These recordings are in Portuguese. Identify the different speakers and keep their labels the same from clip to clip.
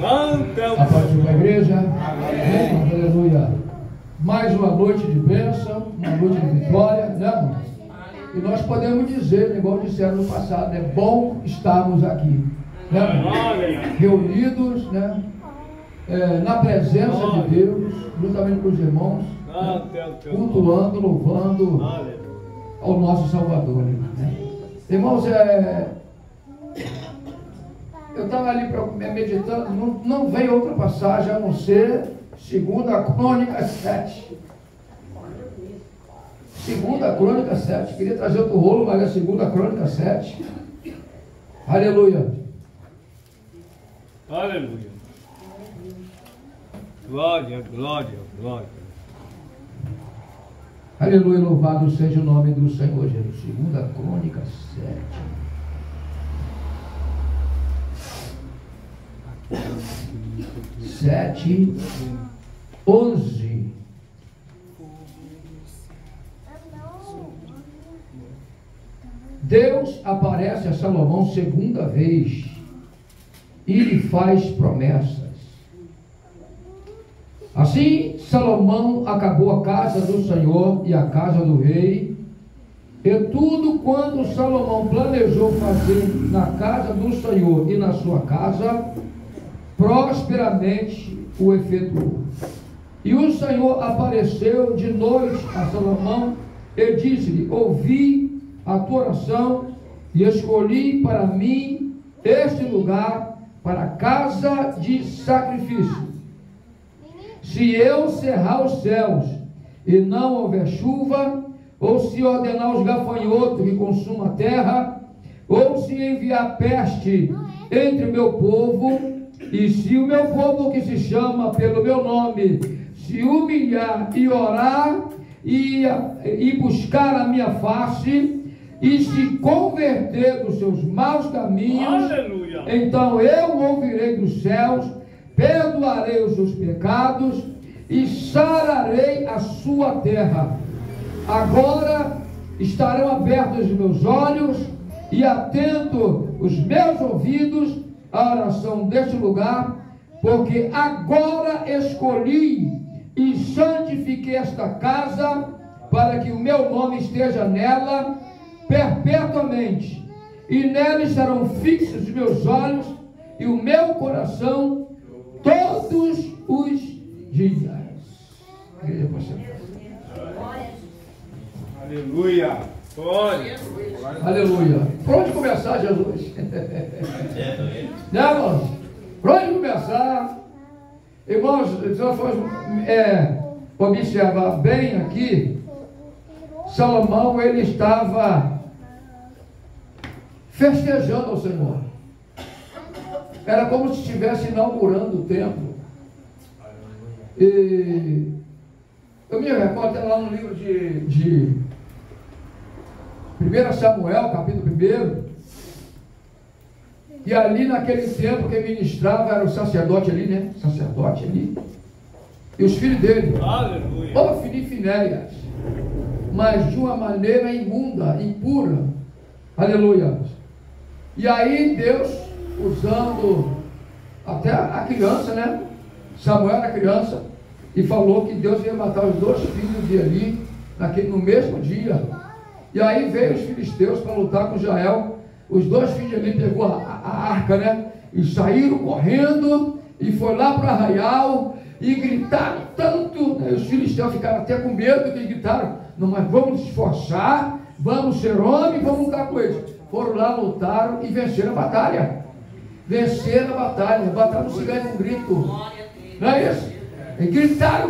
Speaker 1: A partir da igreja. Amém. Aleluia. Mais uma noite de bênção, uma noite de vitória, né, irmão? E nós podemos dizer, igual disseram no passado, é bom estarmos aqui, né, irmão? Reunidos, né? Na presença de Deus, juntamente com os irmãos, né? Cultuando, louvando ao nosso Salvador, né? Irmãos, eu estava ali meditando, não veio outra passagem a não ser 2 Crônicas 7. 2 Crônicas 7. Queria trazer outro rolo, mas é 2 Crônicas 7. Aleluia.
Speaker 2: Aleluia. Glória, glória, glória.
Speaker 1: Aleluia, louvado seja o nome do Senhor Jesus. 2 Crônicas 7. Sete, 11. Deus aparece a Salomão segunda vez e lhe faz promessas. Assim, Salomão acabou a casa do Senhor e a casa do rei, e tudo quanto Salomão planejou fazer na casa do Senhor e na sua casa, prosperamente o efetuou. E o Senhor apareceu de noite a Salomão e disse-lhe: ouvi a tua oração e escolhi para mim este lugar para casa de sacrifício. Se eu cerrar os céus e não houver chuva, ou se ordenar os gafanhotos que consumam a terra, ou se enviar peste entre o meu povo, e se o meu povo que se chama pelo meu nome se humilhar e orar e buscar a minha face e se converter dos seus maus caminhos, aleluia, então eu ouvirei dos céus, perdoarei os seus pecados e sararei a sua terra. Agora estarão abertos os meus olhos e atentos os meus ouvidos a oração deste lugar, porque agora escolhi e santifiquei esta casa, para que o meu nome esteja nela perpetuamente, e nela estarão fixos os meus olhos e o meu coração todos os dias.
Speaker 2: Aleluia. Glória.
Speaker 1: Aleluia. Por onde começar, Jesus? Né, irmãos? Por onde começar? Irmãos, se nós formos observar bem aqui, Salomão, ele estava festejando ao Senhor. Era como se estivesse inaugurando o templo. E eu me recordo lá no livro de 1 Samuel, capítulo 1, e ali naquele tempo quem ministrava era o sacerdote ali, né? Sacerdote ali, e os filhos dele, Ofni e Finéias, mas de uma maneira imunda, impura, aleluia. E aí Deus, usando até a criança, né? Samuel era criança, e falou que Deus ia matar os 2 filhos de Eli no mesmo dia. E aí veio os filisteus para lutar com Israel. Os 2 filhos de Eli pegou a arca, né? E saíram correndo e foi lá para o arraial e gritaram tanto, né? Os filisteus ficaram até com medo, que gritaram: não, mas vamos nos esforçar, vamos ser homens, vamos lutar com eles. Foram lá, lutaram e venceram a batalha. Venceram a batalha. A batalha não se ganha com um grito. Não é isso? E gritaram,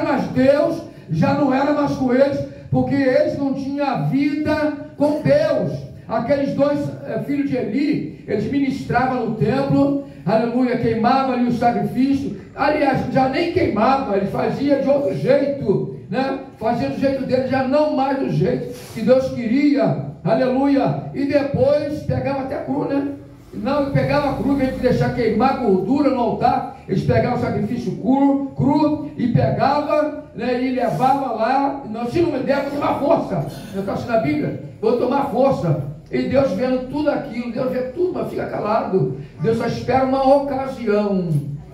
Speaker 1: mas Deus já não era mais com eles, porque eles não tinham vida com Deus. Aqueles 2 filhos de Eli, eles ministravam no templo, aleluia, queimavam ali o sacrifício. Aliás, já nem queimavam, eles faziam de outro jeito, né? Faziam do jeito deles, já não mais do jeito que Deus queria, aleluia. E depois pegava até cru, né? Não, pegava cru, em vez de deixar queimar gordura no altar, eles pegavam o sacrifício cru e pegavam, né, e levavam lá. Não, se não me der, vou tomar força. Eu estou assim na Bíblia, vou tomar força. E Deus vendo tudo aquilo, Deus vê tudo, mas fica calado. Deus só espera uma ocasião,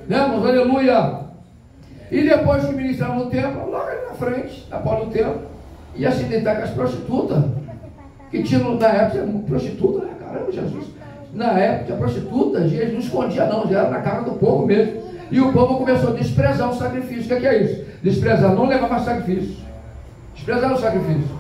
Speaker 1: né, irmãos? Aleluia. E depois que ministrava no templo, logo ali na frente, na porta do templo, ia se deitar com as prostitutas, que tinha na época, prostituta, né? Caramba, Jesus. Na época, a prostituta, Jesus não escondia não, já era na cara do povo mesmo. E o povo começou a desprezar o sacrifício. O que é isso? Desprezar, não levar mais sacrifício. Desprezar o sacrifício.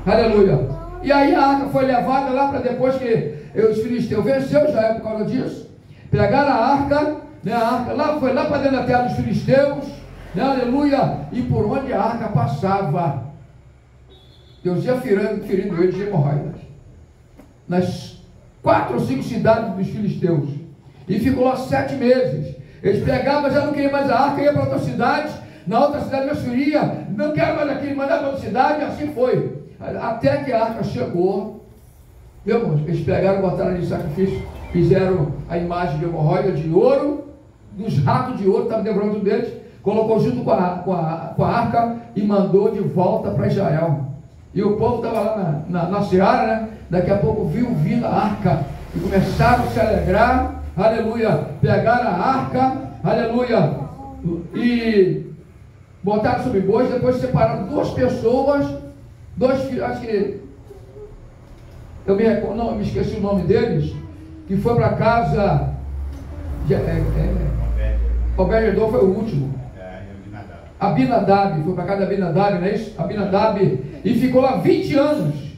Speaker 1: Aleluia. E aí a arca foi levada lá para depois que os filisteus venceu Israel por causa disso. Pegaram a arca, né? A arca lá, foi lá para dentro da terra dos filisteus, né? Aleluia. E por onde a arca passava, Deus ia ferindo eles de hemorroidas. Nas 4 ou 5 cidades dos filisteus. E ficou lá 7 meses. Eles pegavam, já não queriam mais a arca, ia para outra cidade. Na outra cidade Deus feria, não quero mais aqui, mandar para outra cidade, e assim foi. Até que a arca chegou, meu irmão, eles pegaram, botaram ali sacrifício, fizeram a imagem de hemorroida de ouro, dos ratos de ouro, estavam devorando tudo deles, colocou junto com a arca e mandou de volta para Israel. E o povo estava lá na seara, né? Daqui a pouco viu vindo a arca e começaram a se alegrar, aleluia, pegaram a arca, aleluia, e botaram sobre bois, depois separaram 2 pessoas, 2 filhos, acho que eu me esqueci o nome deles, que foi para casa Obed-edom foi o último, Abinadab, foi para casa de Abinadab, não é isso? Abinadab, e ficou lá 20 anos,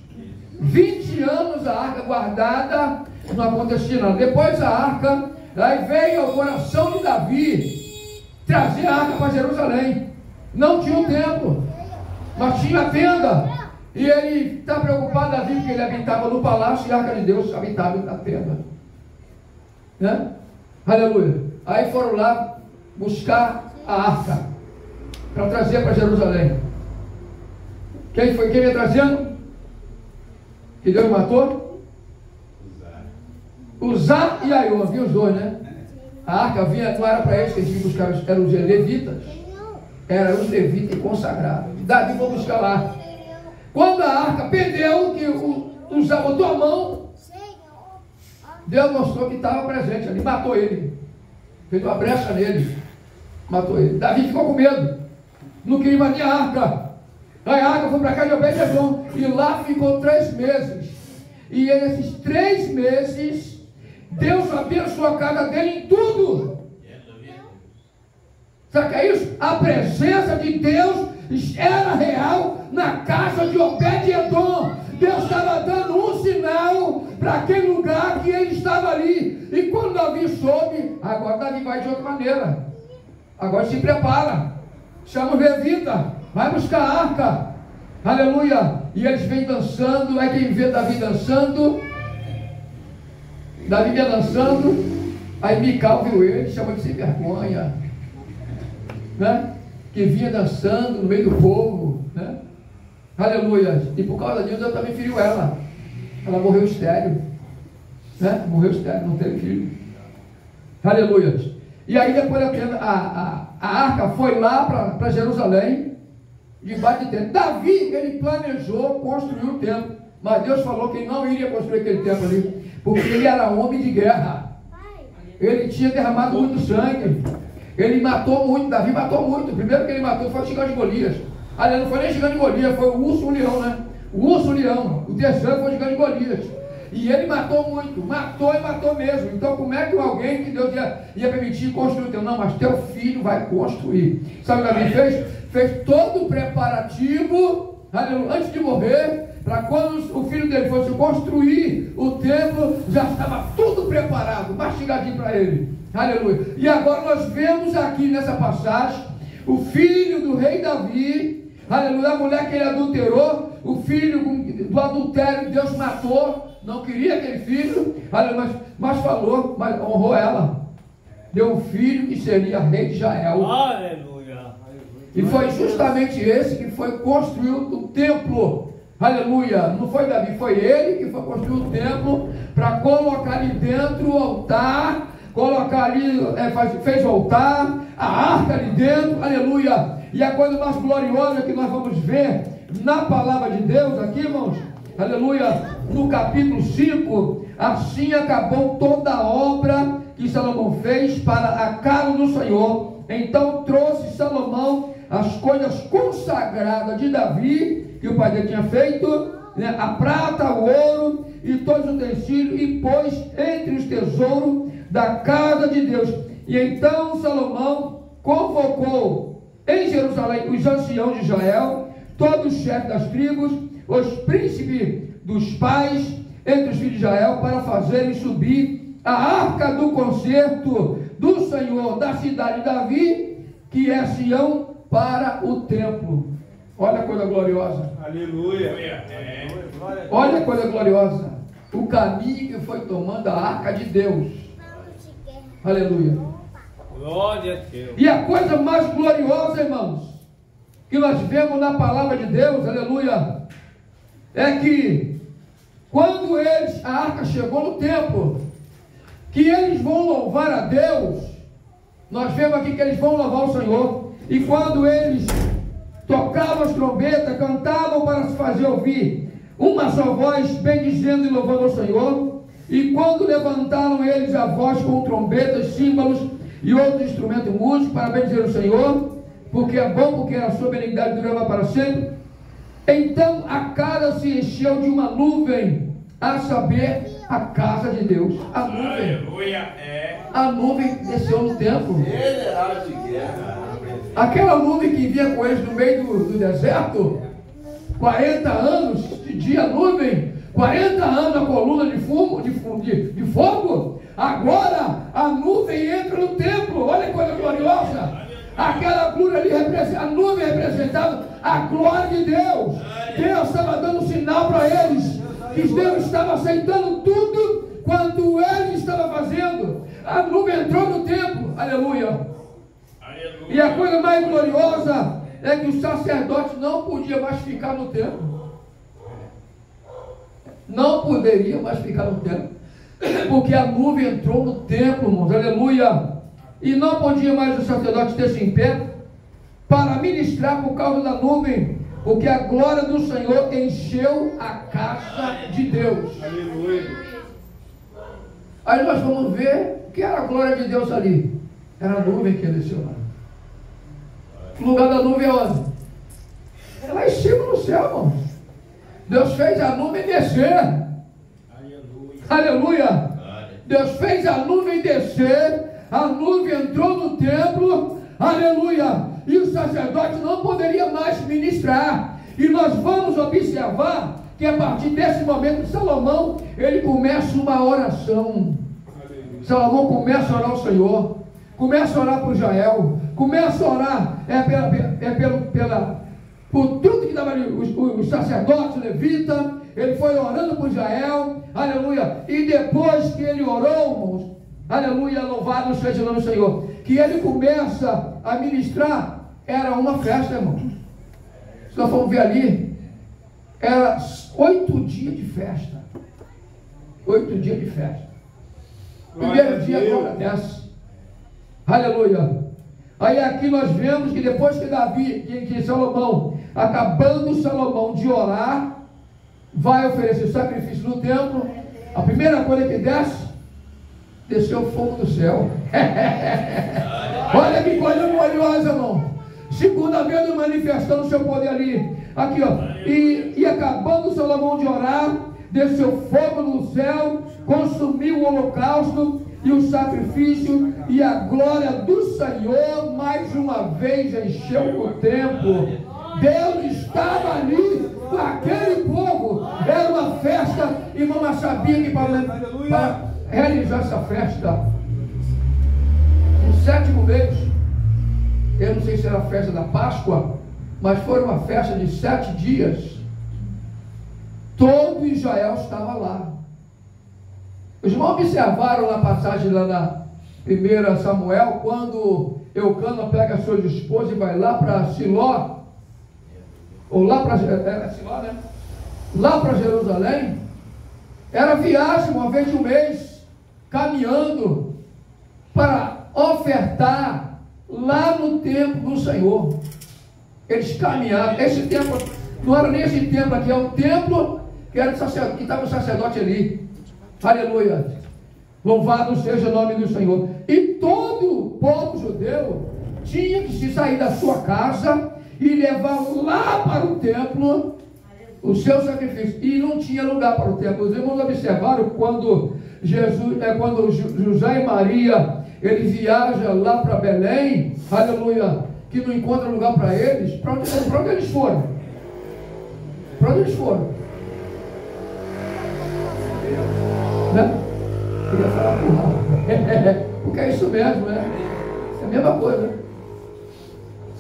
Speaker 1: 20 anos a arca guardada, não acontecia nada. Depois a arca, aí veio ao coração de Davi trazer a arca para Jerusalém. Não tinha um templo, mas tinha a tenda. E ele está preocupado, Davi, porque ele habitava no palácio e a arca de Deus habitava na tenda, né? Aleluia. Aí foram lá buscar a arca para trazer para Jerusalém. Quem foi? Quem ia trazendo? Que Deus matou? Uzá e Aiô, viu os dois, né? A arca vinha, não era para eles que eles vinham buscar, eram os levitas. Eram os levitas consagrados. Davi foi buscar lá. Quando a arca perdeu, que Uzá botou a mão, Deus mostrou que estava presente ali, matou ele. Fez uma brecha nele, matou ele. Davi ficou com medo, não queria mais a arca. Aí a arca foi para casa de Obed-edom e lá ficou 3 meses. E nesses 3 meses, Deus abençoou a casa dele em tudo. Sabe o que é isso? A presença de Deus era real na casa de Obed-edom. Deus estava dando um sinal para aquele lugar que ele estava ali. E quando Davi soube, agora Davi vai de outra maneira. Agora se prepara. Chama o levita, vai buscar a arca. Aleluia. E eles vêm dançando. É quem vê Davi dançando. Davi vinha dançando. Aí Mical viu ele, chamou de sem vergonha, né? Que vinha dançando no meio do povo, né? Aleluia. E por causa disso Deus também feriu ela. Ela morreu estéril, né? Morreu estéril, não teve filho. Aleluia. E aí depois a arca foi lá para Jerusalém, debaixo de templo. Davi, ele planejou construir o templo, mas Deus falou que ele não iria construir aquele templo ali, porque ele era homem de guerra. Ele tinha derramado muito sangue. Ele matou muito, Davi matou muito. O primeiro que ele matou foi o gigante de Golias. Aliás, não foi nem gigante de Golias, foi o urso, o leão, né? O urso, o leão. O terceiro foi o gigante de Golias. E ele matou muito, matou e matou mesmo. Então como é que alguém que Deus ia permitir construir o teu? Não, mas teu filho vai construir. Sabe o que Davi fez? Fez todo o preparativo, antes de morrer, para quando o filho dele fosse construir o templo, já estava tudo preparado, mastigadinho para ele. Aleluia. E agora nós vemos aqui nessa passagem o filho do rei Davi, aleluia, a mulher que ele adulterou, o filho do adultério Deus matou, não queria aquele filho, aleluia, mas falou, mas honrou ela, deu um filho que seria rei de Israel.
Speaker 2: Aleluia.
Speaker 1: E foi justamente esse que foi construir o templo. Aleluia. Não foi Davi, foi ele que foi construir o templo para colocar ali dentro o altar, colocar ali, fez o altar, a arca ali dentro, aleluia. E a coisa mais gloriosa que nós vamos ver na palavra de Deus aqui, irmãos, aleluia, no capítulo 5, assim acabou toda a obra que Salomão fez para a casa do Senhor. Então trouxe Salomão as coisas consagradas de Davi, que o pai dele tinha feito, né, a prata, o ouro e todos os utensílios, e pôs entre os tesouros da casa de Deus. E então Salomão convocou em Jerusalém os anciãos de Israel, todos os chefes das tribos, os príncipes dos pais entre os filhos de Israel, para fazerem subir a arca do concerto do Senhor da cidade de Davi, que é Sião, para o templo. Olha a coisa gloriosa.
Speaker 2: Aleluia.
Speaker 1: Olha a coisa gloriosa. O caminho que foi tomando a arca de Deus. Aleluia.
Speaker 2: Glória a Deus.
Speaker 1: E a coisa mais gloriosa, irmãos, que nós vemos na palavra de Deus, aleluia, é que quando a arca chegou no templo, que eles vão louvar a Deus, nós vemos aqui que eles vão louvar o Senhor, e quando eles tocavam as trombetas, cantavam para se fazer ouvir uma só voz, bendizendo e louvando ao Senhor, e quando levantaram eles a voz com trombetas, símbolos e outros instrumentos músicos para bendizer o Senhor, porque é bom, porque a sua benignidade durava para sempre, então a casa se encheu de uma nuvem, a saber, a casa de Deus. A nuvem.
Speaker 2: Aleluia.
Speaker 1: A nuvem desceu no templo. Aquela nuvem que vinha com eles no meio do deserto, 40 anos de dia nuvem, 40 anos a coluna de fumo, de fogo. Agora a nuvem entra no templo. Olha que coisa gloriosa. Aquela glória ali a nuvem representava a glória de Deus. Deus estava dando sinal para eles que Deus estava aceitando tudo quanto eles estavam fazendo. A nuvem entrou no templo. Aleluia. E a coisa mais gloriosa é que o sacerdote não podia mais ficar no templo. Não poderia mais ficar no templo, porque a nuvem entrou no templo, irmãos. Aleluia. E não podia mais o sacerdote ter-se em pé para ministrar por causa da nuvem, porque a glória do Senhor encheu a casa de Deus.
Speaker 2: Aleluia.
Speaker 1: Aí nós vamos ver o que era a glória de Deus ali. Era a nuvem que desceu lá. O lugar da nuvem é onde? É lá em cima no céu, irmão. Deus fez a nuvem descer.
Speaker 2: Aleluia.
Speaker 1: Aleluia. Deus fez a nuvem descer. A nuvem entrou no templo. Aleluia. E o sacerdote não poderia mais ministrar. E nós vamos observar que a partir desse momento Salomão, ele começa uma oração. Salomão começa a orar ao Senhor, começa a orar por Israel, começa a orar por tudo que estava ali, os sacerdotes, levitas. Ele foi orando por Israel, aleluia. E depois que ele orou, irmãos, aleluia, louvado seja o nome do Senhor, que ele começa a ministrar, era uma festa, irmão. Se nós formos ver ali, era 8 dias de festa. 8 dias de festa. Primeiro dia agora desce. Aleluia. Aí aqui nós vemos que depois que Salomão, acabando Salomão de orar, vai oferecer sacrifício no templo. A primeira coisa que desceu o fogo do céu. Olha que coisa gloriosa, irmão. Segunda vez manifestando o seu poder ali. Aqui, ó. E acabando Salomão de orar, desceu fogo no céu, consumiu o holocausto e o sacrifício, e a glória do Senhor mais uma vez encheu o templo. Deus estava ali com aquele povo. Era uma festa, e mamãe sabia que para realizar essa festa, no 7º mês, eu não sei se era a festa da Páscoa, mas foi uma festa de 7 dias. Todo Israel estava lá. Os irmãos observaram na passagem lá na 1 Samuel, quando Eucana pega a sua esposa e vai lá para Siló, ou lá para Siló, né? Lá para Jerusalém. Era viagem uma vez no mês, caminhando para ofertar lá no templo do Senhor. Eles caminhavam. Esse templo não era nem esse templo aqui, é um templo que estava o sacerdote ali. Aleluia. Louvado seja o nome do Senhor. E todo o povo judeu tinha que se sair da sua casa e levar lá para o templo o seu sacrifício. E não tinha lugar para o templo. Os irmãos observaram quando José e Maria, eles viajam lá para Belém, aleluia, que não encontra lugar para eles. Para onde eles foram? Para onde eles foram? Né? Queria falar por lá. Porque é isso mesmo, né? É a mesma coisa.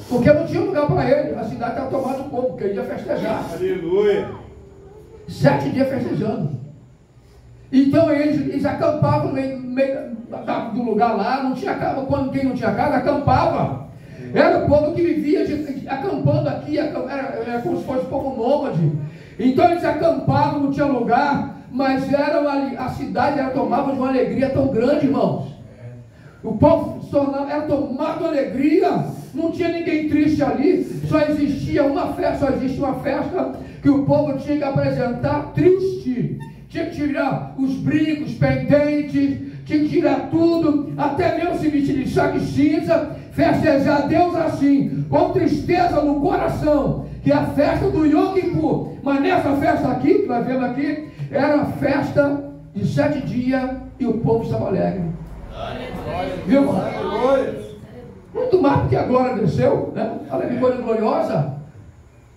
Speaker 1: Porque não tinha lugar para ele. A cidade estava tomada do povo, porque ele ia festejar.
Speaker 2: Aleluia.
Speaker 1: 7 dias festejando. Então eles acampavam no meio do lugar lá. Não tinha casa. Quando quem não tinha casa, acampava. Era o povo que vivia acampando aqui. Era como se fosse povo nômade. Então eles acampavam, não tinha lugar. Mas a cidade era tomada de uma alegria tão grande, irmãos. O povo era tomado de alegria. Não tinha ninguém triste ali. Só existia uma festa que o povo tinha que apresentar triste. Tinha que tirar os brincos, pendentes, tinha que tirar tudo, até mesmo se vestir de saco e cinza, festejar a Deus assim, com tristeza no coração, que é a festa do Yom Kippur. Mas nessa festa aqui, que nós vemos aqui, era a festa de 7 dias e o povo estava alegre. Viu, irmão? Muito mais porque a glória desceu, né? Aleluia gloriosa.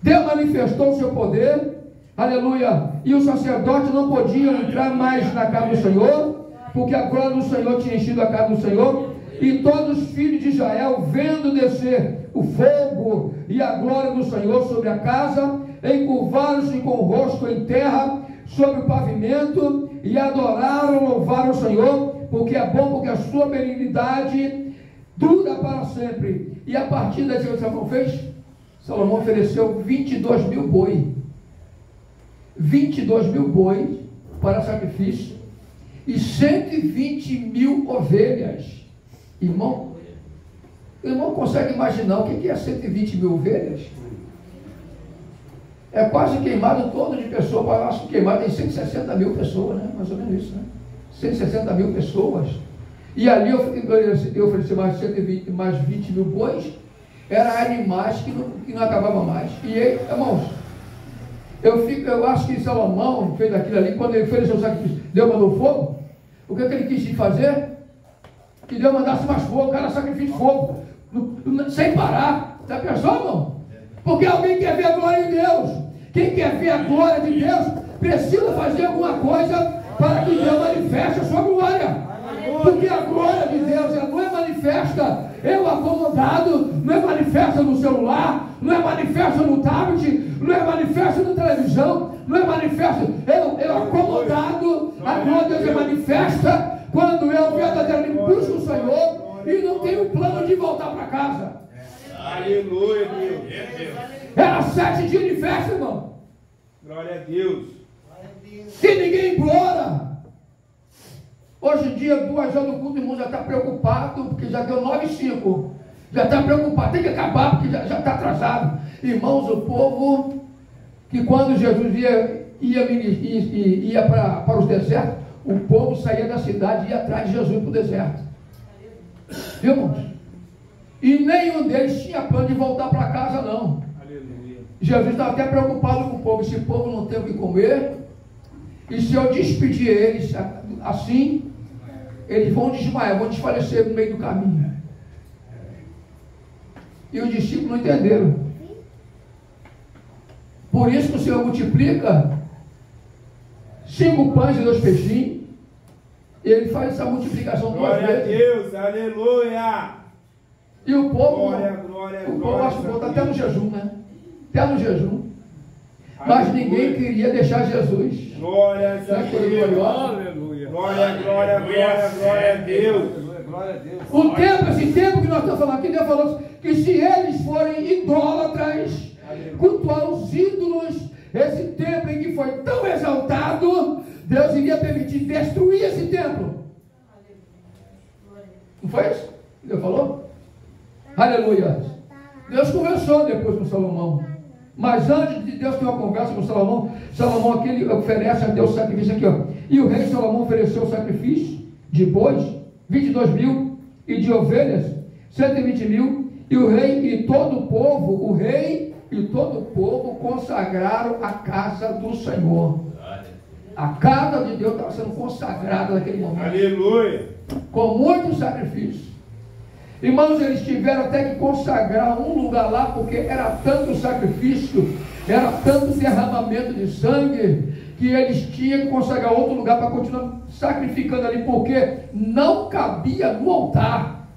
Speaker 1: Deus manifestou o seu poder. Aleluia. E os sacerdotes não podiam entrar mais na casa do Senhor, porque a glória do Senhor tinha enchido a casa do Senhor. E todos os filhos de Israel, vendo descer o fogo e a glória do Senhor sobre a casa, encurvaram-se com o rosto em terra sobre o pavimento e adoraram, louvaram o Senhor, porque é bom, porque a sua benignidade dura para sempre. E a partir daí, o que Salomão fez? Salomão ofereceu 22 mil bois. 22 mil bois para sacrifício e 120 mil ovelhas. Irmão consegue imaginar o que é 120 mil ovelhas? É quase queimado todo de pessoas. Acho que queimado tem 160 mil pessoas, né? Mais ou menos isso, né? 160 mil pessoas. E ali eu ofereci mais 20 mil bois. Eram animais que não acabavam mais. E aí, irmãos, eu acho que Salomão fez aquilo ali, quando ele fez o seu sacrifício, Deus mandou fogo. O que ele quis fazer? Que Deus mandasse mais fogo, cada sacrifício de fogo, sem parar. Já pensou, irmão? Porque alguém quer ver a glória de Deus. Quem quer ver a glória de Deus precisa fazer alguma coisa para que Deus manifeste a sua glória. Porque a glória de Deus não é manifesta acomodado, não é manifesta no celular, não é manifesta no tablet, não é manifesta na televisão, não é manifesta, acomodado. A glória de Deus é manifesta quando eu verdadeiramente busco o Senhor e não tenho plano de voltar para casa.
Speaker 2: Aleluia, Deus.
Speaker 1: Era 7 dias de festa, irmão.
Speaker 2: Glória a Deus.
Speaker 1: Que ninguém implora. Hoje em dia, 2 horas do culto, o irmão já está preocupado, porque já deu 9h05. Já está preocupado, tem que acabar, porque já está atrasado. Irmãos, o povo, que quando Jesus ia para os desertos, o povo saía da cidade e ia atrás de Jesus para o deserto. Viu, irmãos? E nenhum deles tinha plano de voltar para casa, não.
Speaker 2: Aleluia.
Speaker 1: Jesus estava até preocupado com o povo. Esse povo não tem o que comer. E se eu despedir eles assim, eles vão desmaiar, vão desfalecer no meio do caminho. E os discípulos não entenderam. Por isso que o Senhor multiplica 5 pães e 2 peixinhos. E ele faz essa multiplicação 2 vezes.
Speaker 2: Glória a Deus, aleluia.
Speaker 1: E o povo,
Speaker 2: glória,
Speaker 1: o povo acho que está até no jejum, né? Até no jejum. Mas ninguém queria deixar Jesus.
Speaker 2: Glória a Deus.
Speaker 1: Aleluia.
Speaker 2: Glória a Deus.
Speaker 1: O tempo, esse tempo que nós estamos falando aqui, Deus falou que se eles forem idólatras, cultuar os ídolos, esse templo em que foi tão exaltado, Deus iria permitir destruir esse templo. Não foi isso que Deus falou? Aleluia. Deus conversou depois com Salomão. Mas antes de Deus ter uma conversa com Salomão, Salomão aqui ele oferece a Deus sacrifício aqui, ó. E o rei Salomão ofereceu o sacrifício de bois, 22 mil, e de ovelhas, 120 mil, e o rei e todo o povo, o rei e todo o povo consagraram a casa do Senhor. A casa de Deus estava sendo consagrada naquele momento.
Speaker 2: Aleluia.
Speaker 1: Com muito sacrifício. Irmãos, eles tiveram até que consagrar um lugar lá, porque era tanto sacrifício, era tanto derramamento de sangue, que eles tinham que consagrar outro lugar para continuar sacrificando ali, porque não cabia no altar.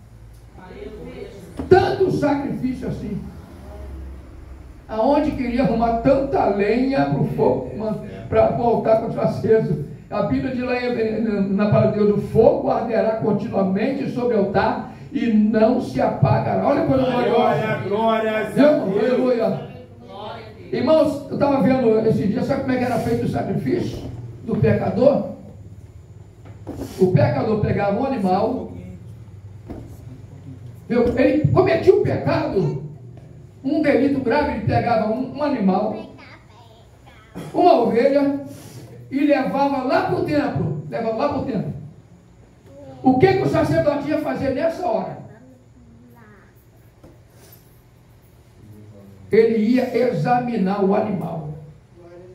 Speaker 1: Tanto sacrifício assim. Aonde queria arrumar tanta lenha para o fogo, para voltar a continuar aceso? A Bíblia diz lá na palavra de Deus: o fogo arderá continuamente sobre o altar e não se apagará. Olha a coisa gloriosa.
Speaker 2: Glória a Deus.
Speaker 1: Aleluia. Irmãos, eu estava vendo esse dia, sabe como é que era feito o sacrifício do pecador? O pecador pegava um animal, ele cometia um pecado, um delito grave, ele pegava um animal, uma ovelha, e levava lá para o templo. Levava lá para o templo. O que o sacerdote ia fazer nessa hora? Ele ia examinar o animal,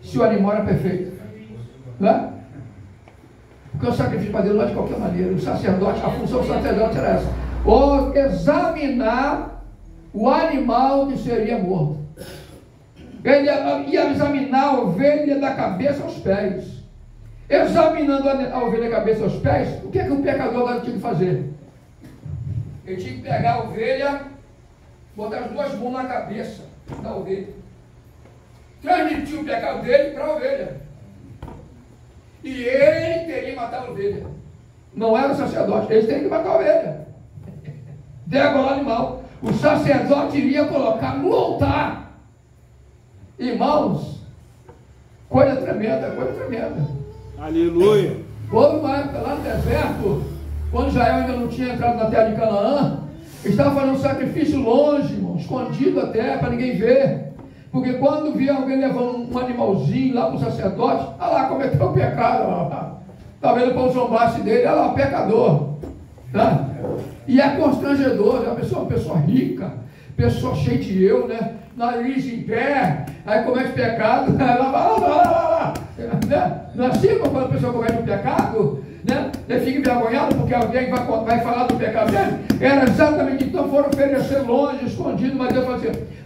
Speaker 1: se o animal era perfeito, não é? Porque o sacrifício para Deus não é de qualquer maneira. O sacerdote, a função do sacerdote era essa: examinar o animal que seria morto. Ele ia examinar a ovelha da cabeça aos pés. Examinando a ovelha da cabeça aos pés, o que o pecador agora tinha que fazer? Ele tinha que pegar a ovelha, botar as duas mãos na cabeça da ovelha, transmitir o pecado dele para a ovelha, e ele teria que matar a ovelha. Não era o sacerdote, eles teriam que matar a ovelha, degolar o animal. O sacerdote iria colocar no altar. Irmãos, coisa tremenda, coisa tremenda.
Speaker 2: Aleluia.
Speaker 1: Houve uma época lá no deserto, quando Israel ainda não tinha entrado na terra de Canaã, estava fazendo um sacrifício longe, irmão, escondido até, para ninguém ver. Porque quando via alguém levando um animalzinho lá para o sacerdote, olha lá, cometeu o pecado, talvez ele para o zombasse dele, olha lá, pecador. Tá? E é constrangedor, é uma pessoa rica, pessoa cheia de eu, né? Nariz em pé, aí comete pecado, lá. Não é assim quando a pessoa comete um pecado, né? Ele fica envergonhado porque alguém vai falar do pecado dele. Era exatamente, então foram oferecer longe, escondido, mas Deus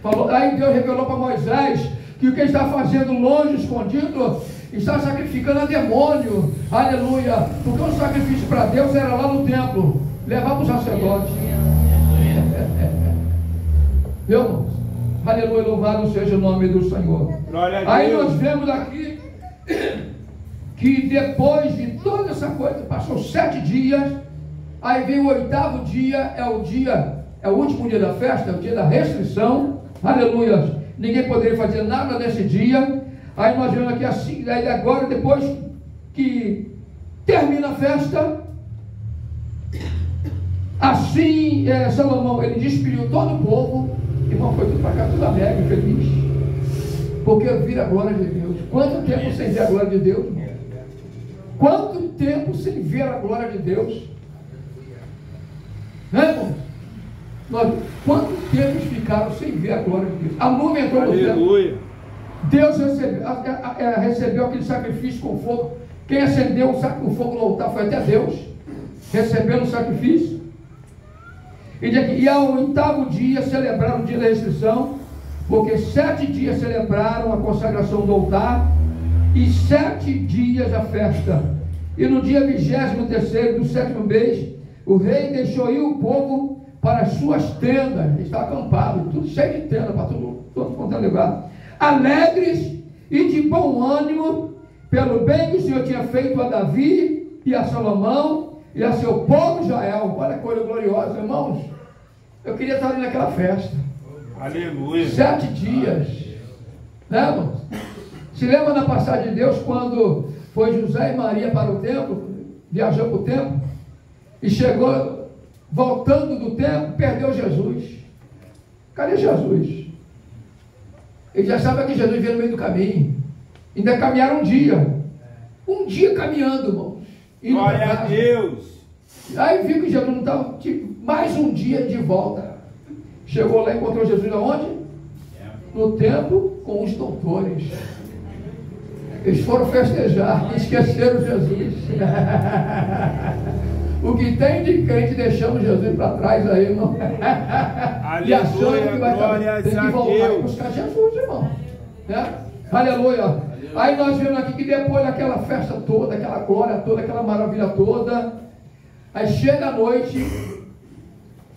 Speaker 1: falou, aí Deus revelou para Moisés que o que ele está fazendo longe, escondido, está sacrificando a demônio. Aleluia. Porque o sacrifício para Deus era lá no templo, levar para o sacerdote. Viu, irmãos? Aleluia, louvado seja o nome do Senhor. Aí nós vemos aqui que depois de toda essa coisa, passou 7 dias, aí vem o 8º dia, é o último dia da festa, é o dia da restrição. Aleluia. Ninguém poderia fazer nada nesse dia. Aí nós vemos aqui assim, aí agora, depois que termina a festa, assim, Salomão, ele despediu todo o povo. Irmão, foi tudo para cá, tudo alegre, feliz, porque vira a glória de Deus. Quanto tempo sem ver a glória de Deus, irmão? Quanto tempo sem ver a glória de Deus? Né, irmão? Quanto tempo ficaram sem ver a glória de Deus? A nuvem entrou no templo. Deus recebeu aquele sacrifício com fogo. Quem acendeu o fogo no altar foi até Deus, recebendo o sacrifício. E ao 8º dia celebraram o dia da restrição, porque 7 dias celebraram a consagração do altar e 7 dias a festa. E no dia 23º do 7º mês, o rei deixou ir o povo para as suas tendas. Ele estava acampado, tudo cheio de tenda para todo quanto é lugar, alegres e de bom ânimo pelo bem que o Senhor tinha feito a Davi e a Salomão e a seu povo Israel. Olha que coisa gloriosa, irmãos. Eu queria estar ali naquela festa.
Speaker 2: Aleluia.
Speaker 1: 7 dias. Né, irmãos? Se lembra da passagem de Deus quando foi José e Maria para o templo, viajou para o templo, e chegou, voltando do templo, perdeu Jesus. Cadê Jesus? Ele já sabe que Jesus veio no meio do caminho. Ainda caminharam um dia caminhando, irmãos.
Speaker 2: Glória a Deus.
Speaker 1: Aí viu que Jesus não estava, mais um dia de volta. Chegou lá e encontrou Jesus aonde? No templo com os doutores. Eles foram festejar, esqueceram Jesus. O que tem de crente deixando Jesus para trás aí, irmão. E achando que vai ter que voltar e buscar Jesus, irmão. Né? Aleluia. Aí nós vemos aqui que depois daquela festa toda, aquela glória toda, aquela maravilha toda, aí chega a noite,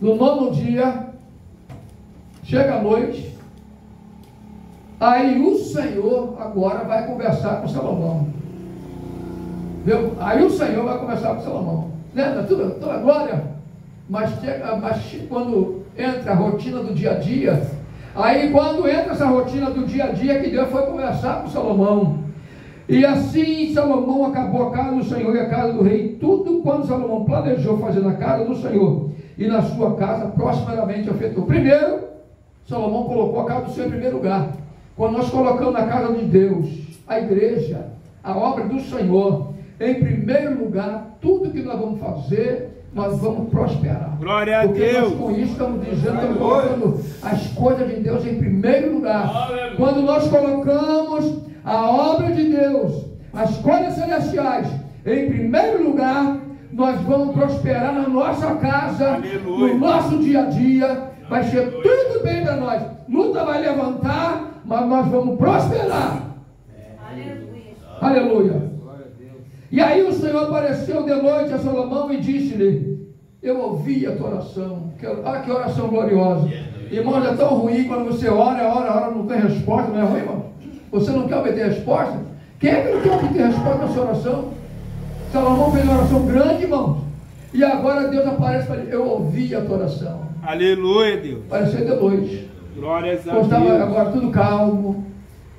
Speaker 1: no 9º dia, chega a noite, aí o Senhor agora vai conversar com Salomão. Viu? Aí o Senhor vai conversar com Salomão. Né? Toda glória. Mas quando entra a rotina do dia a dia, aí quando entra essa rotina do dia a dia, que Deus foi conversar com Salomão. E assim Salomão acabou a casa do Senhor e a casa do rei. Tudo quanto Salomão planejou fazer na casa do Senhor e na sua casa, prosperamente afetou. Primeiro, Salomão colocou a casa do Senhor em primeiro lugar. Quando nós colocamos na casa de Deus, a igreja, a obra do Senhor, em primeiro lugar, tudo que nós vamos fazer, nós vamos prosperar.
Speaker 2: Glória a Deus.
Speaker 1: Nós com isso estamos dizendo, estamos colocando as coisas de Deus em primeiro lugar. Quando nós colocamos a obra de Deus, as coisas celestiais, em primeiro lugar, nós vamos prosperar na nossa casa, no nosso dia a dia, vai ser tudo bem para nós. Luta vai levantar, mas nós vamos prosperar. Aleluia. E aí o Senhor apareceu de noite a Salomão e disse-lhe: eu ouvi a tua oração. Olha que oração gloriosa. Irmãos, é tão ruim quando você ora, não tem resposta, não é ruim, irmão? Você não quer obter resposta? Quem é que não quer obter resposta na sua oração? Salomão fez uma oração grande, irmãos. E agora Deus aparece para ele: eu ouvi a tua oração.
Speaker 2: Aleluia, Deus.
Speaker 1: Apareceu de noite.
Speaker 2: Glórias a
Speaker 1: Deus.
Speaker 2: Deus.
Speaker 1: Agora tudo calmo.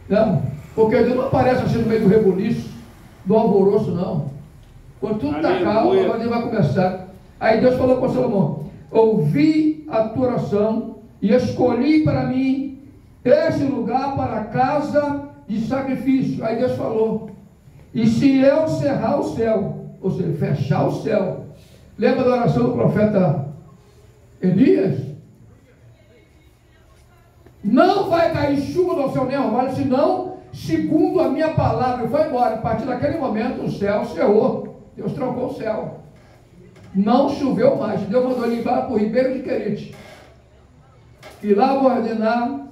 Speaker 1: Não? Porque Deus não aparece assim no meio do rebuliço, do alvoroço, não. Quando tudo está calmo, agora Deus vai começar. Aí Deus falou com Salomão: ouvi a tua oração e escolhi para mim este lugar para a casa de sacrifício. Aí Deus falou: e se eu cerrar o céu, ou seja, fechar o céu, lembra da oração do profeta Elias? Não vai cair chuva no céu nem orvalho, senão segundo a minha palavra. Foi embora. A partir daquele momento o céu cerrou. Deus trancou o céu. Não choveu mais. Deus mandou ele embora para o Ribeiro de Querite. E lá vou ordenar.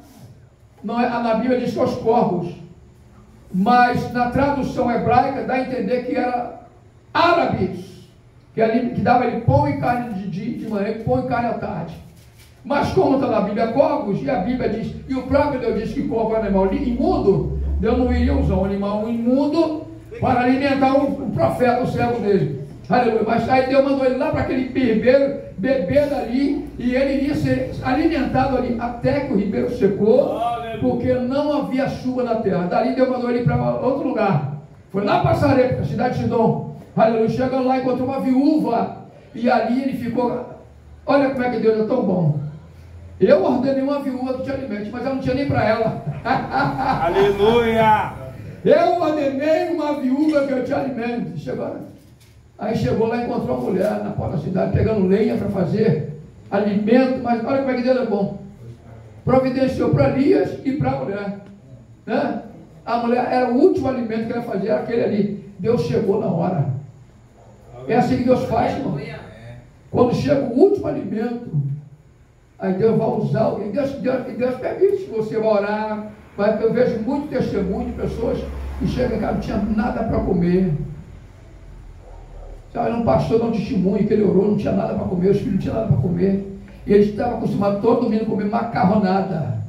Speaker 1: Não é, na Bíblia diz que aos corvos. Mas na tradução hebraica dá a entender que era árabes. Que dava ele pão e carne de dia, de manhã, pão e carne à tarde. Mas como está na Bíblia corvos, e a Bíblia diz, e o próprio Deus diz que corvo é um animal imundo, Deus não iria usar um animal imundo para alimentar o profeta, o servo dele. Aleluia. Mas aí Deus mandou ele lá para aquele ribeiro, beber dali, e ele iria ser alimentado ali, até que o ribeiro secou, porque não havia chuva na terra. Dali Deus mandou ele para outro lugar. Foi lá para Sarepta, a cidade de Sidom. Aleluia. Chegando lá, encontrou uma viúva, e ali ele ficou. Olha como é que Deus é tão bom. Eu ordenei uma viúva que te alimente, mas ela não tinha nem para ela.
Speaker 2: Aleluia!
Speaker 1: Eu ordenei uma viúva que eu te alimente. Aí chegou lá e encontrou uma mulher na porta da cidade, pegando lenha para fazer alimento. Mas olha como é que Deus é bom. Providenciou para Elias e para a mulher. Né? A mulher era o último alimento que ela fazia, era aquele ali. Deus chegou na hora. É assim que Deus faz, irmão. Quando chega o último alimento, aí Deus vai usar alguém. Deus permite que você vai orar. Eu vejo muito testemunho de pessoas que chegam em casa, não tinha nada para comer. Sabe, um pastor dá um testemunho que ele orou, não tinha nada para comer, os filhos não tinham nada para comer. E ele estava acostumado todo domingo a comer macarronada.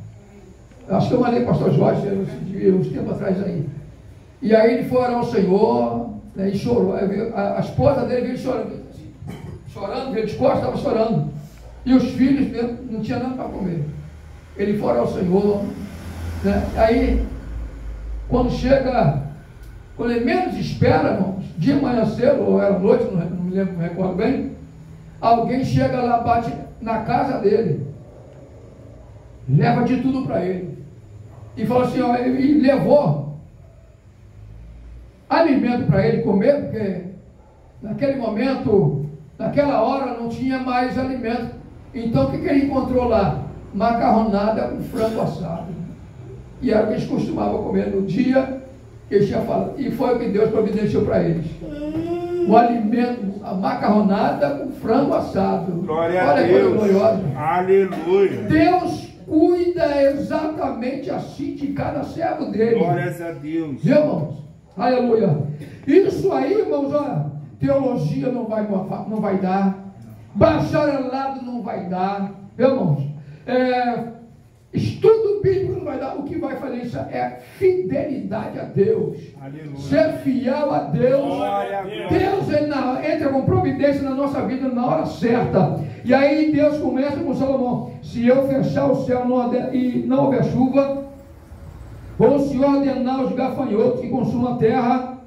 Speaker 1: Acho que eu mandei para o pastor Jorge uns tempos atrás aí. E aí ele foi orar ao Senhor, né, e chorou. A esposa dele veio chorando, veio de costas, estava chorando. E os filhos mesmo não tinham nada para comer. Ele foi orar ao Senhor. Né? Aí, quando ele menos espera, irmãos, de manhã cedo, ou era noite, não me lembro, não me recordo bem, alguém chega lá, bate na casa dele, leva de tudo para ele. e falou assim, ó, e levou alimento para ele comer, porque naquele momento, naquela hora não tinha mais alimento. Então o que ele encontrou lá? Macarronada com frango assado. E era o que eles costumavam comer no dia que eles tinham falado. E foi o que Deus providenciou para eles. O alimento, a macarronada com frango assado.
Speaker 2: Glória a
Speaker 1: Olha que
Speaker 2: Deus.
Speaker 1: coisa gloriosa.
Speaker 2: Aleluia.
Speaker 1: Deus cuida exatamente assim de cada servo dele.
Speaker 2: Glórias a Deus.
Speaker 1: Viu, irmãos? Aleluia. Isso aí, irmãos, olha, teologia não vai dar. Bacharelado não vai dar. Viu, irmãos? Estudo bíblico não vai dar. O que vai fazer isso é fidelidade a Deus.
Speaker 2: Aleluia.
Speaker 1: Ser fiel a Deus.
Speaker 2: Glória a Deus.
Speaker 1: Deus entra com providência na nossa vida na hora certa. E aí Deus começa com Salomão: se eu fechar o céu e não houver chuva, ou se ordenar os gafanhotos que consumam a terra,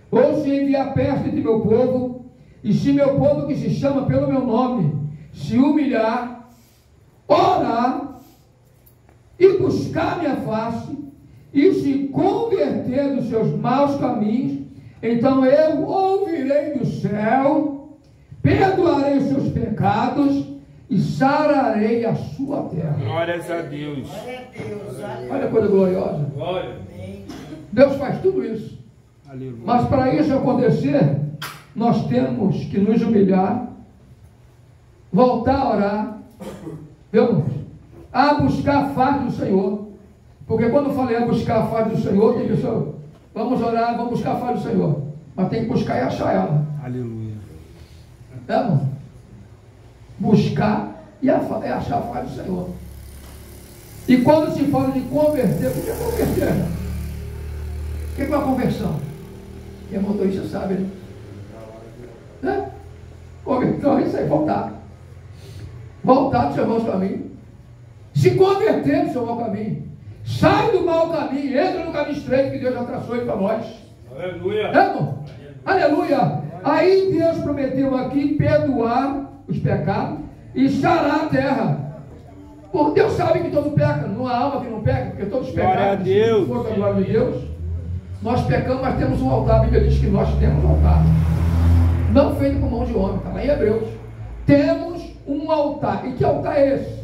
Speaker 1: ou se enviar peste entre meu povo, e se meu povo que se chama pelo meu nome se humilhar, orar e buscar minha face e se converter dos seus maus caminhos, então eu ouvirei do céu, perdoarei os seus pecados e sararei a sua terra.
Speaker 2: Glórias a Deus.
Speaker 1: Olha a coisa gloriosa.
Speaker 2: Glória.
Speaker 1: Deus faz tudo isso.
Speaker 2: Aleluia.
Speaker 1: Mas para isso acontecer, nós temos que nos humilhar, voltar a orar, viu? A buscar a face do Senhor. Porque quando eu falei a buscar a face do Senhor, tem pessoa, vamos orar, vamos buscar a face do Senhor. Mas tem que buscar e achar ela.
Speaker 2: Aleluia.
Speaker 1: Irmão? Buscar e achar a face do Senhor. E quando se fala de converter, o que é converter? O que é uma conversão? Quem é motorista sabe, né? Conversão é isso aí, voltar. Voltar do seu mau caminho. Se converter do seu mau caminho. Sai do mau caminho, entra no caminho estreito que Deus já traçou para nós.
Speaker 2: Aleluia.
Speaker 1: Irmão? Aleluia. Aí Deus prometeu aqui perdoar os pecados e sarar a terra. Porque Deus sabe que todos pecam, não há alma que não peca, porque todos pecados.
Speaker 2: Glória a Deus.
Speaker 1: Se for da glória de Deus, nós pecamos, mas temos um altar. A Bíblia diz que nós temos um altar. Não feito com mão de homem, está lá em Hebreus. Temos um altar. E que altar é esse?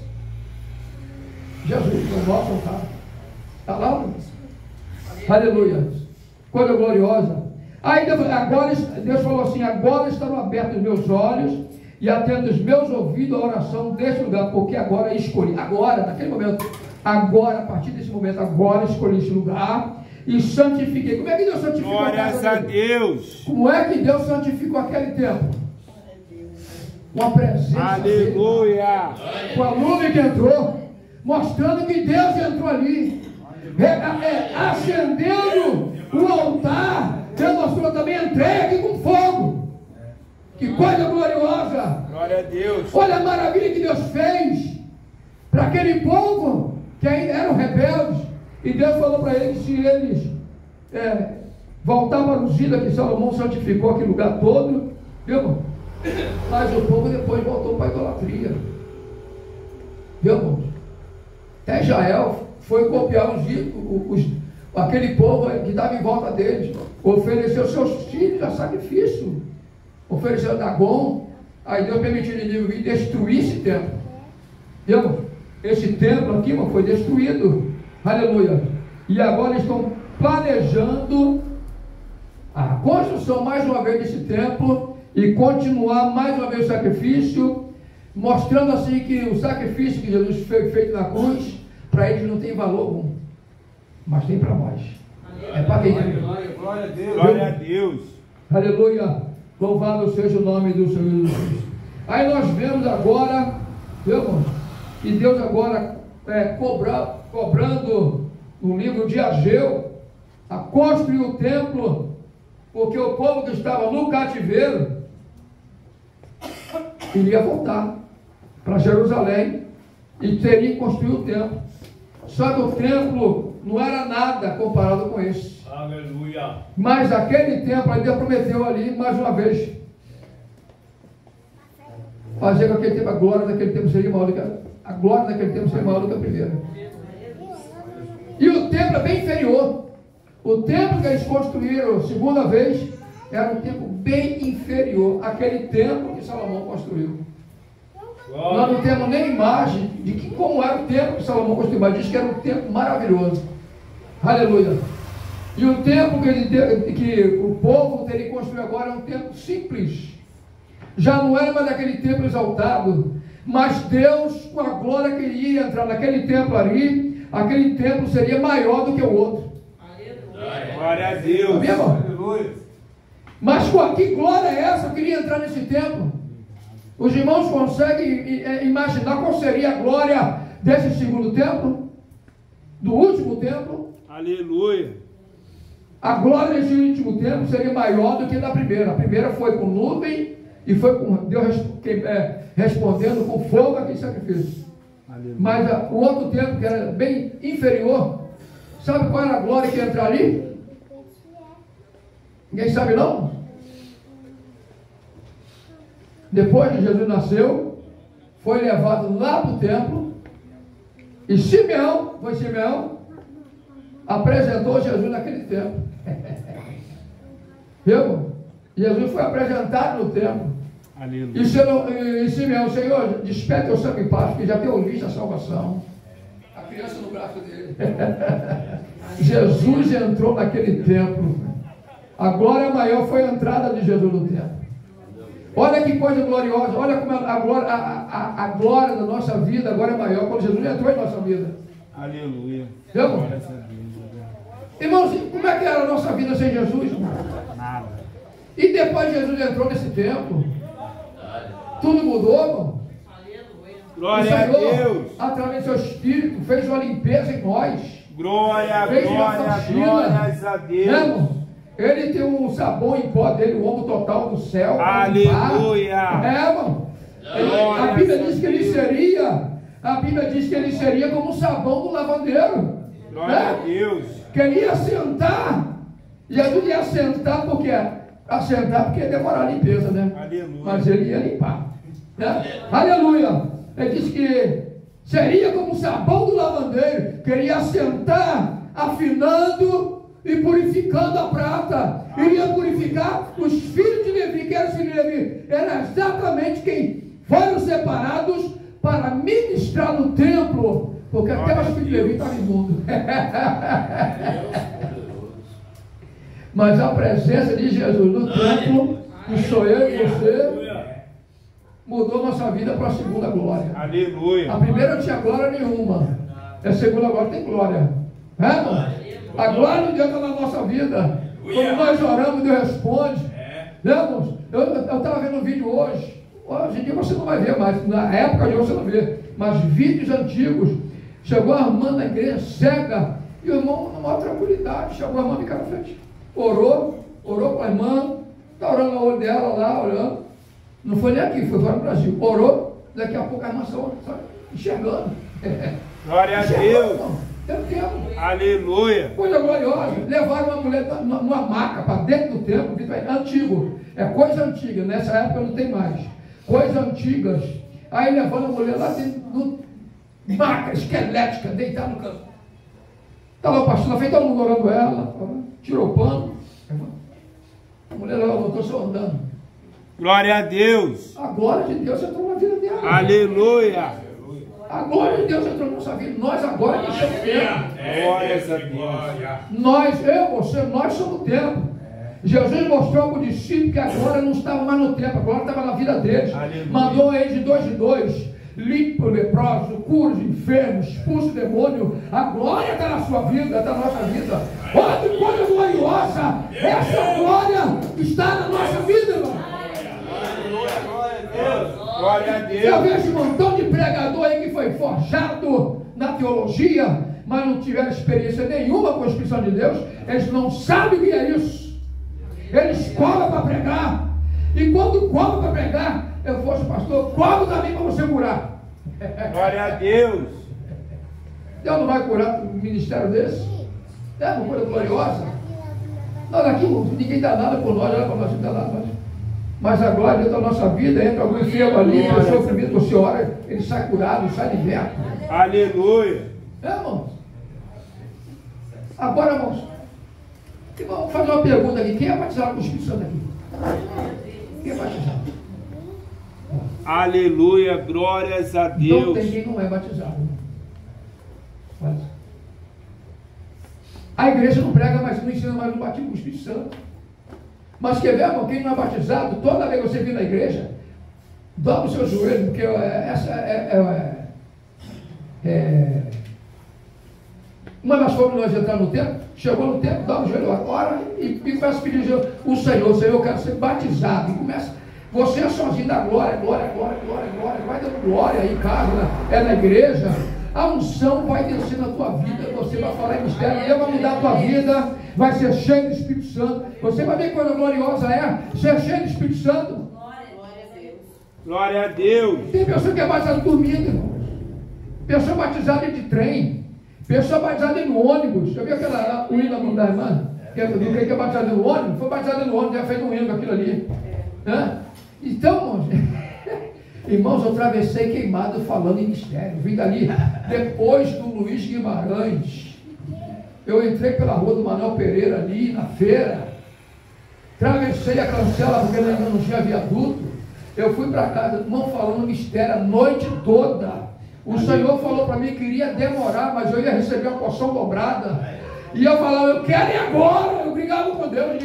Speaker 1: Jesus, o nosso altar. Está lá? Aleluia. Coisa gloriosa. Aí agora Deus falou assim: agora estão abertos os meus olhos e atentos os meus ouvidos à oração deste lugar, porque agora escolhi. Agora, naquele momento, agora, a partir desse momento, agora escolhi esse lugar e santifiquei. Como é que Deus santificou?
Speaker 2: Glórias a Deus.
Speaker 1: Como é que Deus santificou aquele tempo? Com a presença
Speaker 2: Aleluia.
Speaker 1: dele, com a nuvem que entrou, mostrando que Deus entrou ali, acendendo o altar. Deus mostrou também: entrei aqui com fogo. Que coisa gloriosa.
Speaker 2: Glória a Deus.
Speaker 1: Olha a maravilha que Deus fez para aquele povo que ainda eram rebeldes. E Deus falou para eles: se eles voltar para o Gila, que Salomão santificou aquele lugar todo, viu? Mas o povo depois voltou para a idolatria, viu, irmãos? Até Israel foi copiar aquele povo que estava em volta deles, ofereceu seus filhos a sacrifício, ofereceu Dagon. Aí Deus permitiu o inimigo vir destruir esse templo, viu? Esse templo aqui, irmão, foi destruído. Aleluia. E agora estão planejando a construção mais uma vez desse templo e continuar mais uma vez o sacrifício, mostrando assim que o sacrifício que Jesus fez feito na cruz, para eles não tem valor algum, mas tem para nós. É para quem tem.
Speaker 2: Glória a Deus. Glória a Deus.
Speaker 1: Aleluia. Louvado seja o nome do Senhor Jesus. Aí nós vemos agora, viu, irmão, que Deus agora cobrando no livro de Ageu a construir o templo, porque o povo que estava no cativeiro iria voltar para Jerusalém e teria que construir o templo. Só que o templo não era nada comparado com esse.
Speaker 2: Aleluia.
Speaker 1: Mas aquele templo, aí Deus prometeu ali mais uma vez fazer com aquele tempo, a glória daquele tempo seria maior do que a glória daquele tempo seria maior do que a primeira. E o templo é bem inferior. O templo que eles construíram segunda vez era um templo bem inferior àquele templo que Salomão construiu. Nós não temos nem imagem de como era o templo que Salomão construiu, mas diz que era um templo maravilhoso. Aleluia. E o templo que o povo teria construído agora é um templo simples. Já não era mais aquele templo exaltado, mas Deus, com a glória que iria entrar naquele templo ali, aquele templo seria maior do que o outro.
Speaker 2: Glória a Deus.
Speaker 1: Amém,
Speaker 2: Aleluia.
Speaker 1: Mas que glória é essa? Eu queria entrar nesse templo. Os irmãos conseguem imaginar qual seria a glória desse segundo templo? Do último templo?
Speaker 2: Aleluia.
Speaker 1: A glória desse último templo seria maior do que da primeira. A primeira foi com nuvem e foi com Deus respondendo com fogo aquele sacrifício. Aleluia. Mas o outro templo, que era bem inferior, sabe qual era a glória que ia entrar ali? Ninguém sabe não? Depois que Jesus nasceu, foi levado lá para o templo, e Simeão apresentou Jesus naquele templo. Viu? Jesus foi apresentado no templo. Aleluia. E Simeão, Senhor, despede teu sangue em paz, que já tenho visto a salvação. A criança no braço dele. Jesus entrou naquele templo. A glória maior foi a entrada de Jesus no templo. Olha que coisa gloriosa. Olha como a glória da nossa vida agora é maior quando Jesus entrou em nossa vida.
Speaker 2: Aleluia.
Speaker 1: Viu? Irmãos, como é que era a nossa vida sem Jesus?
Speaker 2: Nada.
Speaker 1: E depois Jesus entrou nesse templo, tudo mudou, irmão.
Speaker 2: Glória a Deus.
Speaker 1: Através do seu Espírito, fez uma limpeza em nós.
Speaker 2: Glória,
Speaker 1: fez
Speaker 2: glória, glórias a Deus.
Speaker 1: Irmão, ele tem um sabão em pó dele, o ombro total do céu.
Speaker 2: Aleluia.
Speaker 1: Irmão. A Bíblia diz que ele seria como o sabão do lavandeiro.
Speaker 2: Glória a Deus.
Speaker 1: Que ele ia sentar. Jesus ia sentar porque ia demorar a limpeza, né?
Speaker 2: Aleluia.
Speaker 1: Mas ele ia limpar, né? Aleluia. Ele disse que seria como o sabão do lavandeiro, que ele ia sentar afinando e purificando a prata. Iria purificar os filhos de Levi. Que eram os filhos de Levi? Eram exatamente quem foram separados para ministrar no templo. Porque até os filhos de Levi estavam imundos. Mas a presença de Jesus no templo, que sou eu e você, mudou nossa vida para a segunda glória.
Speaker 2: Aleluia.
Speaker 1: A primeira não tinha glória nenhuma. A segunda agora tem glória. Irmão? A glória de Deus está na nossa vida. Quando nós oramos, Deus responde. Irmãos, eu estava vendo um vídeo hoje. Hoje em dia você não vai ver mais. Na época de hoje você não vê. Mas vídeos antigos. Chegou a irmã na igreja cega. E o irmão, na maior tranquilidade, chegou a irmã ficar na frente. Orou para a irmã. Está orando no olho dela lá, olhando. Não foi nem aqui, foi fora do Brasil. Orou. Daqui a pouco a irmã só enxergando.
Speaker 2: Glória a Deus.
Speaker 1: Aleluia. Coisa gloriosa. Levaram uma mulher numa maca para dentro do templo. É antigo. É coisa antiga. Nessa época não tem mais. Coisas antigas. Aí levaram a mulher lá dentro maca esquelética, deitada no canto. Estava o pastor na frente, todo mundo orando ela. Tirou o pano. A mulher levantou só andando.
Speaker 2: Glória a Deus.
Speaker 1: A glória de Deus entrou na vida dela.
Speaker 2: Aleluia.
Speaker 1: A glória de Deus entrou na nossa vida. Nós agora que somos o tempo.
Speaker 2: Glória a Deus.
Speaker 1: Nós somos o tempo. Jesus mostrou para o discípulo que a glória não estava mais no tempo, a glória estava na vida deles. Aleluia. Mandou eles de dois em dois. Limpa o leproso, cura os enfermos, expulsa o demônio. A glória está na sua vida, está na nossa vida. Olha que coisa gloriosa! Essa glória está na nossa vida, irmão.
Speaker 2: Glória a Deus.
Speaker 1: Eu vejo um montão de pregador aí que foi forjado na teologia, mas não tiveram experiência nenhuma com a Espírito de Deus. Eles não sabem o que é isso. Eles cobram para pregar. E quando cobram para pregar, eu fosse pastor, cobro também para você curar.
Speaker 2: Glória a Deus.
Speaker 1: Deus não vai curar um ministério desse? É uma coisa gloriosa. Nós aqui, ninguém dá nada por nós, olha para nós, não dá nada. Mas a glória da nossa vida, entra algum enfermo ali, o sofrimento, você ora, ele sai curado, sai liberto.
Speaker 2: Aleluia.
Speaker 1: É, irmão? Agora, irmãos, vamos fazer uma pergunta aqui. Quem é batizado com o Espírito Santo aqui? Quem é batizado?
Speaker 2: Aleluia, glórias a Deus.
Speaker 1: Não tem quem não é batizado. Olha. A igreja não prega mais, não ensina mais o batismo com o Espírito Santo. Mas quer ver, irmão, quem não é batizado, toda vez que você vir na igreja, dobra o seu joelho, porque essa uma das formas de nós entrar no templo, chegou no templo, dá o joelho, ora e começa a pedir o Senhor, eu quero ser batizado. E começa, você é sozinho da glória, vai dando glória aí em casa, na igreja. A unção vai descer na tua vida, você vai falar em mistério, Deus vai mudar a tua vida, vai ser cheio do Espírito Santo. Você vai ver que coisa gloriosa é ser cheio do Espírito Santo.
Speaker 2: Glória a Deus.
Speaker 1: Tem pessoa que é batizada dormindo, irmão. Pessoa batizada de trem. Pessoa batizada no ônibus. Já viu aquela o hino da irmã? Que é batizada no ônibus? Foi batizada no ônibus, já fez um hino com aquilo ali. Então, irmãos, eu atravessei queimado falando em mistério. Vim dali, depois do Luiz Guimarães. Eu entrei pela rua do Manuel Pereira ali, na feira. Atravessei a cancela, porque ainda não tinha viaduto. Eu fui para casa, irmão, falando mistério a noite toda. O Senhor falou para mim que iria demorar, mas eu ia receber uma porção dobrada. E eu falava, eu quero ir agora. Eu brigava com Deus.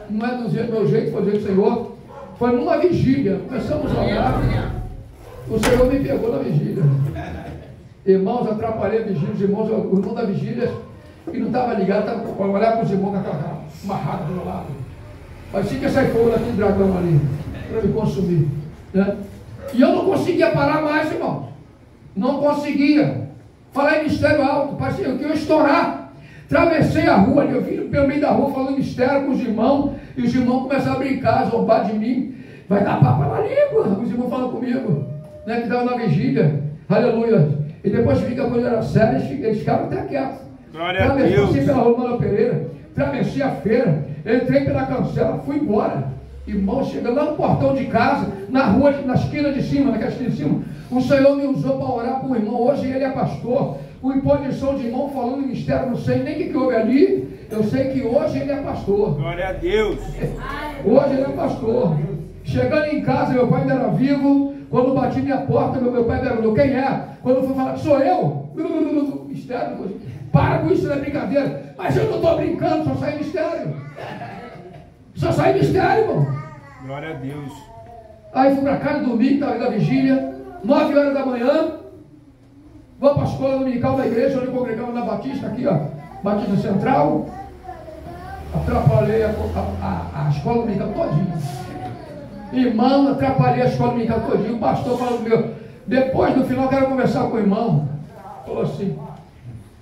Speaker 1: Não é do meu jeito de fazer o Senhor. Foi numa vigília. Começamos a orar. O Senhor me pegou na vigília. Irmãos, atrapalhei a vigília. Os irmãos, o irmão da vigília, que não estava ligado, estava para olhar para os irmãos com aquela amarrada do meu lado. Mas tinha que sair fogo daquele dragão ali, para me consumir. Né? E eu não conseguia parar mais, irmão. Não conseguia. Falar em mistério alto, parecia que eu ia estourar. Atravessei a rua ali, eu vim pelo meio da rua falando mistério com os irmãos, e os irmãos começaram a brincar, zombar de mim. Vai dar papo na língua. Os irmãos falam comigo, né, que estavam na vigília. Aleluia. E depois fica quando era sério, eles ficaram até quietos. Atravessei pela rua do Manuel Pereira, atravessei a feira, entrei pela cancela, fui embora. Irmão, chegando lá no portão de casa, na rua, na esquina de cima, naquela esquina de cima, o Senhor me usou para orar para o irmão. Hoje ele é pastor, com imposição de irmão, falando em mistério, não sei nem o que houve ali. Eu sei que hoje ele é pastor.
Speaker 2: Glória a Deus.
Speaker 1: Hoje ele é pastor. Chegando em casa, meu pai ainda era vivo. Quando bati minha porta, meu pai perguntou, quem é? Quando eu fui falar, sou eu. Mistério. Para com isso, não é brincadeira. Mas eu não estou brincando, só sai mistério. Só sai mistério, irmão.
Speaker 2: Glória a Deus.
Speaker 1: Aí fui para casa dormir, estava da vigília, 9 horas da manhã. Vou para a escola dominical da igreja, onde congregamos na Batista, aqui, ó, Batista Central. Atrapalhei a escola dominical todinha. Irmão, atrapalhei a escola dominical todinha. O pastor falou comigo, depois no final quero conversar com o irmão. Falou assim,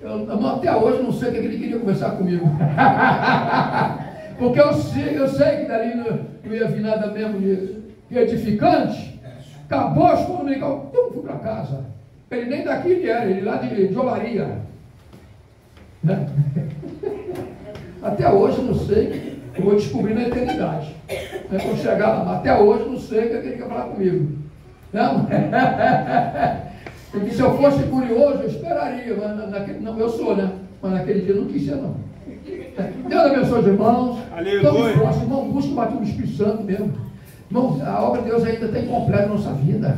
Speaker 1: eu até hoje não sei o que ele queria conversar comigo. Porque eu sei que dali não ia vir nada mesmo de edificante. Acabou a escola dominical, fui para casa. Ele nem daqui ele era, ele lá de Olaria. Né? Até hoje eu não sei, eu vou descobrir na eternidade. Quando chegar lá, até hoje eu não sei o que ele quer falar comigo. Não? Porque se eu fosse curioso, eu esperaria, mas não, eu sou, né? Mas naquele dia eu não quis ser, não. Deus abençoe os irmãos. Estamos próximos, irmão, busca o batismo do Espírito Santo mesmo. Irmão, a obra de Deus ainda está incompleta na nossa vida.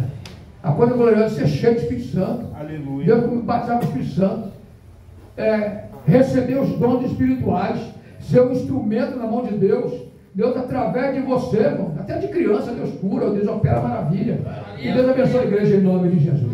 Speaker 1: A coisa gloriosa é ser cheio do Espírito Santo.
Speaker 2: Aleluia.
Speaker 1: Deus me batizar com o Espírito Santo. Receber os dons espirituais. Ser um instrumento na mão de Deus. Deus, através de você, irmão, até de criança, Deus cura, Deus opera maravilha. E Deus abençoe a igreja em nome de Jesus.